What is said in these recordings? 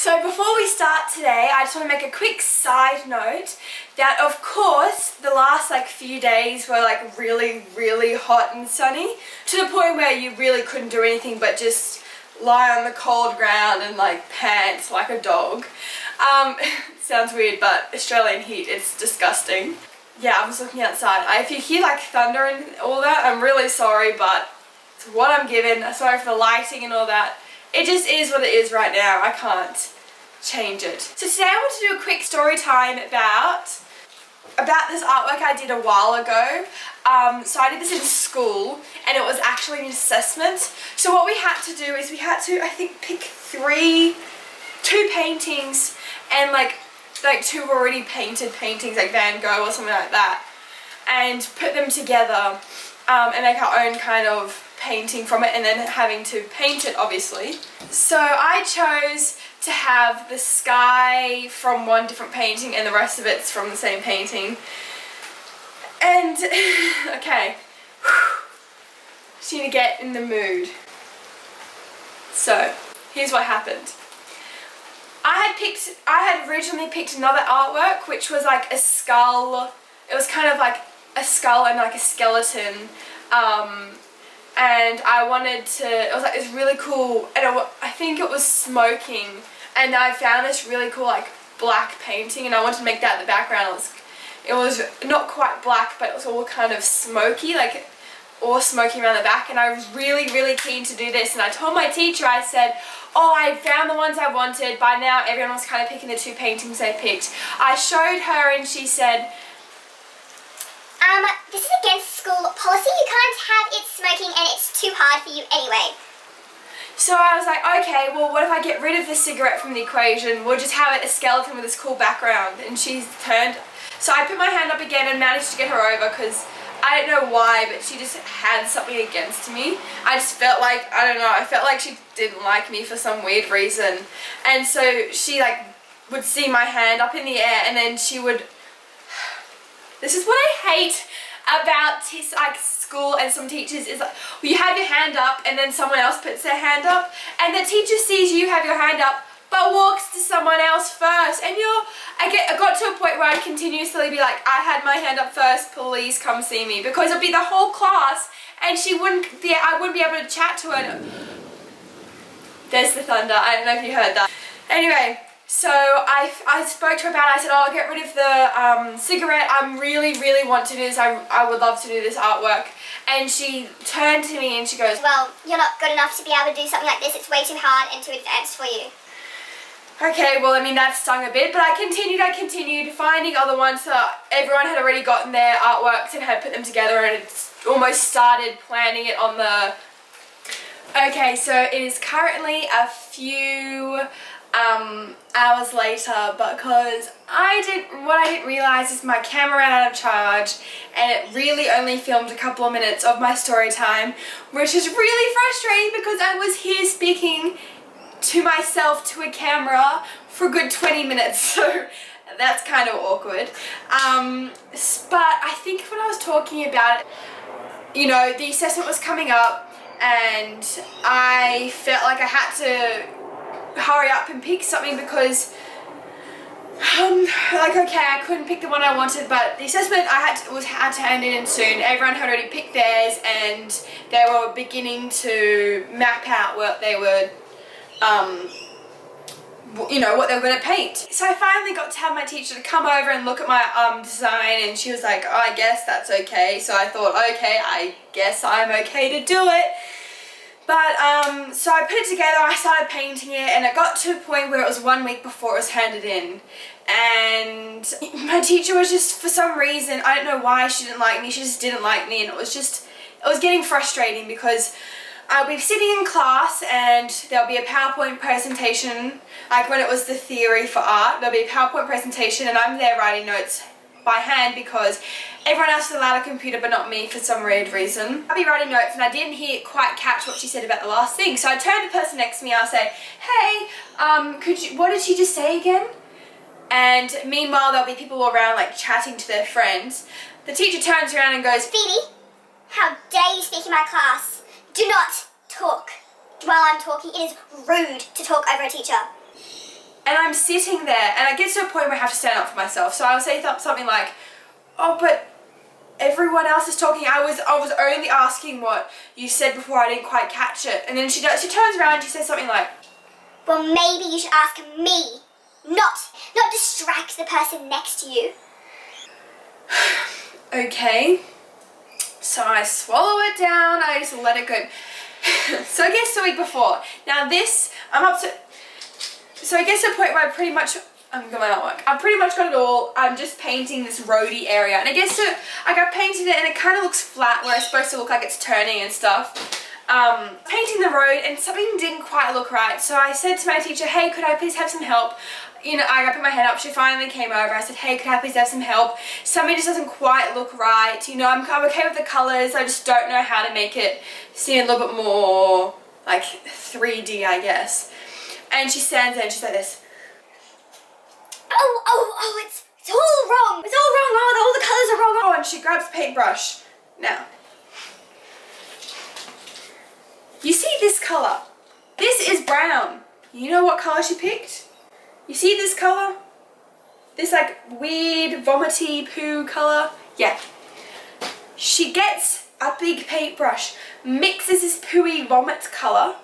So before we start today, I just want to make a quick side note that of course the last few days were really hot and sunny to the point where you really couldn't do anything but just lie on the cold ground and pant like a dog. Sounds weird, but Australian heat, it's disgusting. Yeah, I was looking outside. If you hear thunder and all that, I'm really sorry, but it's what I'm given. Sorry for the lighting and all that. It just is what it is right now. I can't change it. So today I want to do a quick story time about this artwork I did a while ago. So I did this in school and it was actually an assessment. So what we had to do is we had to, I think, pick two paintings and two already painted paintings like Van Gogh or something like that, and put them together and make our own kind of painting from it, and then having to paint it obviously. So I chose to have the sky from one different painting and the rest of it's from the same painting. And okay, just need to get in the mood. So here's what happened. I had originally picked another artwork which was like a skull. It was kind of like a skull and like a skeleton. And I wanted to, it was this really cool, and I think it was smoking, and I found this really cool black painting, and I wanted to make that the background. It was not quite black, but it was all kind of smoky, all smoky around the back, and I was really keen to do this. And I told my teacher, I said, oh, I found the ones I wanted. By now everyone was kind of picking the two paintings they picked. I showed her and she said, this is against school policy. You can't have it smoking and it's too hard for you anyway. So I was like, okay, well what if I get rid of the cigarette from the equation? We'll just have it a skeleton with this cool background. And she turned, so I put my hand up again and managed to get her over, because I don't know why, but she just had something against me. I just felt I don't know, I felt like she didn't like me for some weird reason. And so she would see my hand up in the air, and then she would, this is what I hate about school and some teachers is you have your hand up and then someone else puts their hand up, and the teacher sees you have your hand up but walks to someone else first, and I got to a point where I'd continuously be like, I had my hand up first, please come see me, because it'd be the whole class and I wouldn't be able to chat to her. There's the thunder, I don't know if you heard that. Anyway, so I spoke to her about it. I said, oh, I'll get rid of the cigarette. I really want to do this. I would love to do this artwork. And she turned to me and she goes, well, you're not good enough to be able to do something like this. It's way too hard and too advanced for you. Okay, well, I mean, that stung a bit, but I continued finding other ones. So everyone had already gotten their artworks and had put them together, and it's almost started planning it on the... Okay, so it is currently a few hours later, because what I didn't realise is my camera ran out of charge, and it really only filmed a couple of minutes of my story time, which is really frustrating because I was here speaking to myself to a camera for a good 20 minutes, so that's kind of awkward. But I think when I was talking about it, you know, the assessment was coming up and I felt like I had to hurry up and pick something because okay, I couldn't pick the one I wanted, but the assessment I had to hand it in soon. Everyone had already picked theirs and they were beginning to map out what they were you know, what they were going to paint. So I finally got to have my teacher to come over and look at my design, and she was like, oh, I guess that's okay. So I thought, okay, I guess I'm okay to do it. But so I put it together, I started painting it, and it got to a point where it was 1 week before it was handed in. And my teacher was just, for some reason, I don't know why she didn't like me, she just didn't like me, and it was getting frustrating because I'll be sitting in class and there'll be a PowerPoint presentation, like when it was the theory for art, there'll be a PowerPoint presentation and I'm there writing notes by hand because everyone else is allowed a computer but not me for some weird reason. I'll be writing notes and I didn't quite catch what she said about the last thing, so I turn to the person next to me, I'll say, hey, what did she just say again? And meanwhile there'll be people around chatting to their friends. The teacher turns around and goes, Phoebe, how dare you speak in my class? Do not talk while I'm talking. It is rude to talk over a teacher. And I'm sitting there, and I get to a point where I have to stand up for myself. So I'll say something like, oh, but everyone else is talking. I was only asking what you said before. I didn't quite catch it. And then she turns around and she says something like, well, maybe you should ask me, not distract the person next to you. Okay. So I swallow it down. I just let it go. So I guess the week before. Now this, I'm up to... So I guess the point where I pretty much... I'm going to work. I've pretty much got it all. I'm just painting this roady area. And I guess so, like I've painted it and it kind of looks flat where it's supposed to look like it's turning and stuff. Painting the road and something didn't quite look right. So I said to my teacher, hey, could I please have some help? You know, I put my hand up. She finally came over. I said, hey, could I please have some help? Something just doesn't quite look right. You know, I'm okay with the colours. I just don't know how to make it seem a little bit more like 3D, I guess. And she stands there and she's like this. Oh, it's all wrong. It's all wrong. Oh, all the colours are wrong. Oh, and she grabs a paintbrush. Now, you see this colour? This is brown. You know what colour she picked? You see this colour? This like weird vomity poo colour? Yeah. She gets a big paintbrush, mixes this pooey vomit colour,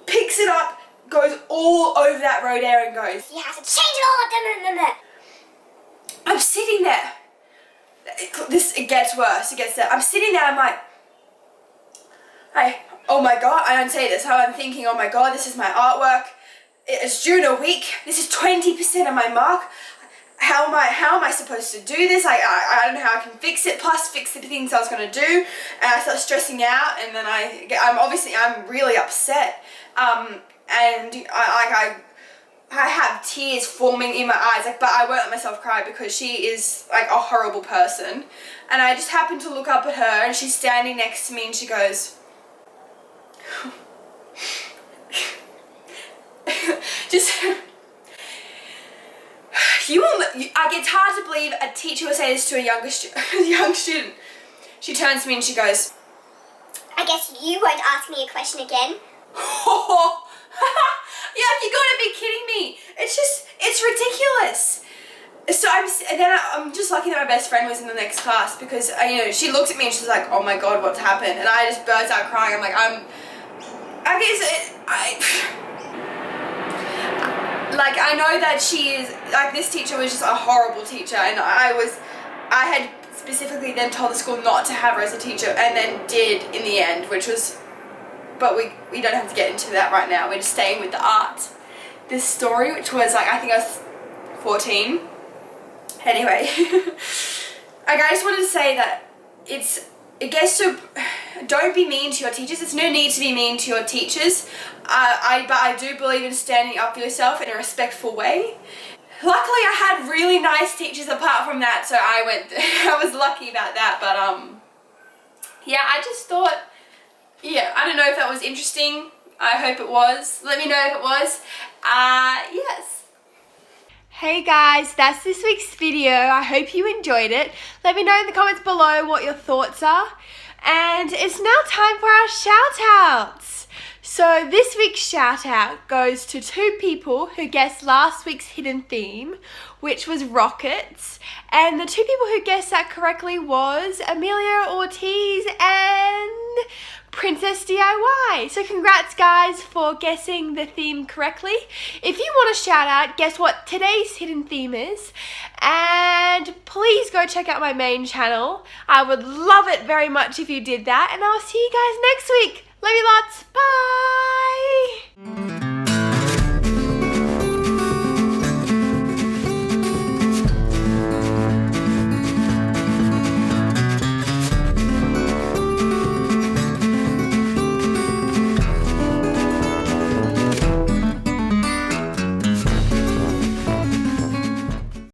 picks it up, goes all over that road area and goes, you have to change it all. I'm sitting there. It gets worse. It gets there. I'm sitting there. I'm like, hey, oh my god. I don't say this. How I'm thinking, oh my god, this is my artwork. It's due in a week. This is 20% of my mark. How am I supposed to do this? I don't know how I can fix it. Plus, fix the things I was gonna do. And I start stressing out. And then I'm really upset. And I have tears forming in my eyes, like, but I won't let myself cry because she is like a horrible person. And I just happened to look up at her and she's standing next to me and she goes, just, it's hard to believe a teacher would say this to a young student. She turns to me and she goes, I guess you won't ask me a question again. Yeah, you gotta be kidding me. It's ridiculous. So I'm just lucky that my best friend was in the next class because, you know, she looked at me and she's like, oh my god, what's happened? And I just burst out crying. I'm like, I know that she is, like, this teacher was just a horrible teacher and I had specifically then told the school not to have her as a teacher and then did in the end, which was, but we don't have to get into that right now. We're just staying with the art. This story, which was like, I think I was 14. Anyway, I just wanted to say that don't be mean to your teachers. There's no need to be mean to your teachers. But I do believe in standing up for yourself in a respectful way. Luckily, I had really nice teachers apart from that, so I was lucky about that. But yeah, I just thought, yeah, I don't know if that was interesting. I hope it was. Let me know if it was. Yes. Hey guys, that's this week's video. I hope you enjoyed it. Let me know in the comments below what your thoughts are. And it's now time for our shout outs. So this week's shout out goes to 2 people who guessed last week's hidden theme, which was rockets. And the 2 people who guessed that correctly was Amelia Ortiz and Princess DIY. So congrats guys for guessing the theme correctly. If you want a shout out, guess what today's hidden theme is. And please go check out my main channel. I would love it very much if you did that. And I'll see you guys next week. Love you lots. Bye.